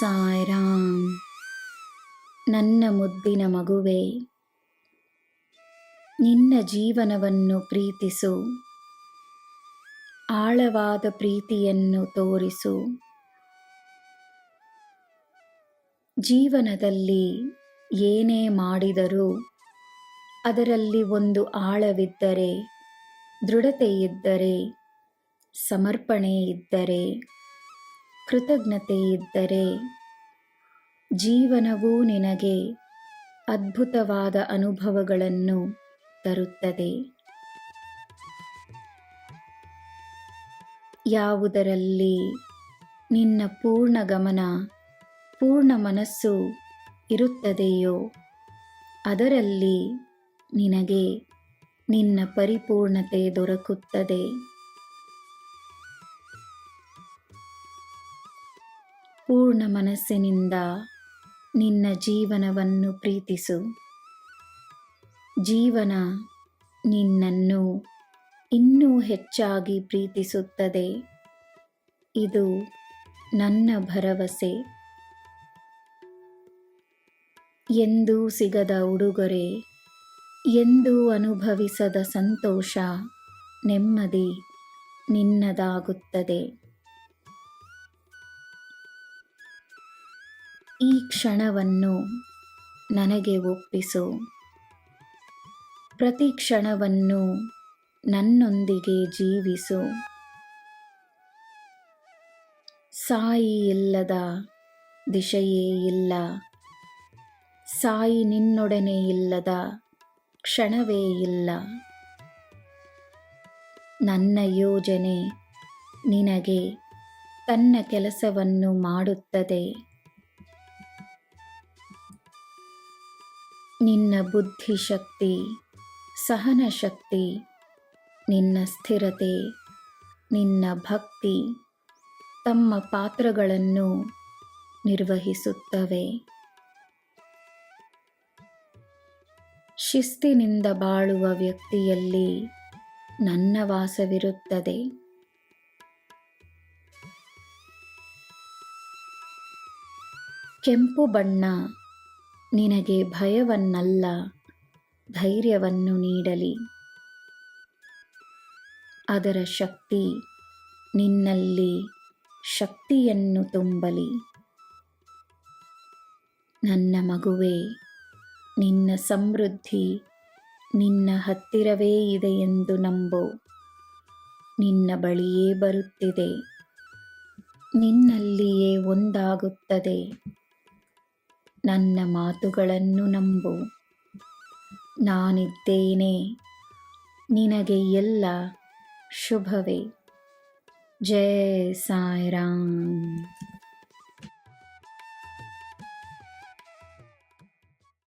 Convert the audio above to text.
ಸಾಯಿರಾಮ್. ನನ್ನ ಮುದ್ದಿನ ಮಗುವೇ, ನಿನ್ನ ಜೀವನವನ್ನು ಪ್ರೀತಿಸು. ಆಳವಾದ ಪ್ರೀತಿಯನ್ನು ತೋರಿಸು. ಜೀವನದಲ್ಲಿ ಏನೇ ಮಾಡಿದರೂ ಅದರಲ್ಲಿ ಒಂದು ಆಳವಿದ್ದರೆ, ದೃಢತೆ ಇದ್ದರೆ, ಸಮರ್ಪಣೆ ಇದ್ದರೆ, ಕೃತಜ್ಞತೆ ಇದ್ದರೆ, ಜೀವನವೂ ನಿನಗೆ ಅದ್ಭುತವಾದ ಅನುಭವಗಳನ್ನು ತರುತ್ತದೆ. ಯಾವುದರಲ್ಲಿ ನಿನ್ನ ಪೂರ್ಣ ಗಮನ, ಪೂರ್ಣ ಮನಸ್ಸು ಇರುತ್ತದೆಯೋ ಅದರಲ್ಲಿ ನಿನಗೆ ನಿನ್ನ ಪರಿಪೂರ್ಣತೆ ದೊರಕುತ್ತದೆ. ಪೂರ್ಣ ಮನಸ್ಸಿನಿಂದ ನಿನ್ನ ಜೀವನವನ್ನು ಪ್ರೀತಿಸು. ಜೀವನ ನಿನ್ನನ್ನು ಇನ್ನೂ ಹೆಚ್ಚಾಗಿ ಪ್ರೀತಿಸುತ್ತದೆ. ಇದು ನನ್ನ ಭರವಸೆ. ಎಂದೂ ಸಿಗದ ಉಡುಗೊರೆ, ಎಂದೂ ಅನುಭವಿಸದ ಸಂತೋಷ, ನೆಮ್ಮದಿ ನಿನ್ನದಾಗುತ್ತದೆ. ಈ ಕ್ಷಣವನ್ನು ನನಗೆ ಒಪ್ಪಿಸು. ಪ್ರತಿ ಕ್ಷಣವನ್ನು ನನ್ನೊಂದಿಗೆ ಜೀವಿಸು. ಸಾಯಿ ಇಲ್ಲದ ದಿಶೆಯೇ ಇಲ್ಲ. ಸಾಯಿ ನಿನ್ನೊಡನೆ ಇಲ್ಲದ ಕ್ಷಣವೇ ಇಲ್ಲ. ನನ್ನ ಯೋಜನೆ ನಿನಗೆ ತನ್ನ ಕೆಲಸವನ್ನು ಮಾಡುತ್ತದೆ. ನಿನ್ನ ಬುದ್ಧಿಶಕ್ತಿ, ಸಹನಶಕ್ತಿ, ನಿನ್ನ ಸ್ಥಿರತೆ, ನಿನ್ನ ಭಕ್ತಿ ತಮ್ಮ ಪಾತ್ರಗಳನ್ನು ನಿರ್ವಹಿಸುತ್ತವೆ. ಶಿಸ್ತಿನಿಂದ ಬಾಳುವ ವ್ಯಕ್ತಿಯಲ್ಲಿ ನನ್ನ ವಾಸವಿರುತ್ತದೆ. ಕೆಂಪು ಬಣ್ಣ ನಿನಗೆ ಭಯವನ್ನಲ್ಲ, ಧೈರ್ಯವನ್ನು ನೀಡಲಿ. ಅದರ ಶಕ್ತಿ ನಿನ್ನಲ್ಲಿ ಶಕ್ತಿಯನ್ನು ತುಂಬಲಿ. ನನ್ನ ಮಗುವೇ, ನಿನ್ನ ಸಮೃದ್ಧಿ ನಿನ್ನ ಹತ್ತಿರವೇ ಇದೆ ಎಂದು ನಂಬು. ನಿನ್ನ ಬಳಿಯೇ ಬರುತ್ತಿದೆ. ನಿನ್ನಲ್ಲಿಯೇ ಒಂದಾಗುತ್ತದೆ. ನನ್ನ ಮಾತುಗಳನ್ನು ನಂಬು. ನಾನಿದ್ದೇನೆ. ನಿನಗೆ ಎಲ್ಲ ಶುಭವೇ. ಜೈ ಸಾಯಿರಾಮ್.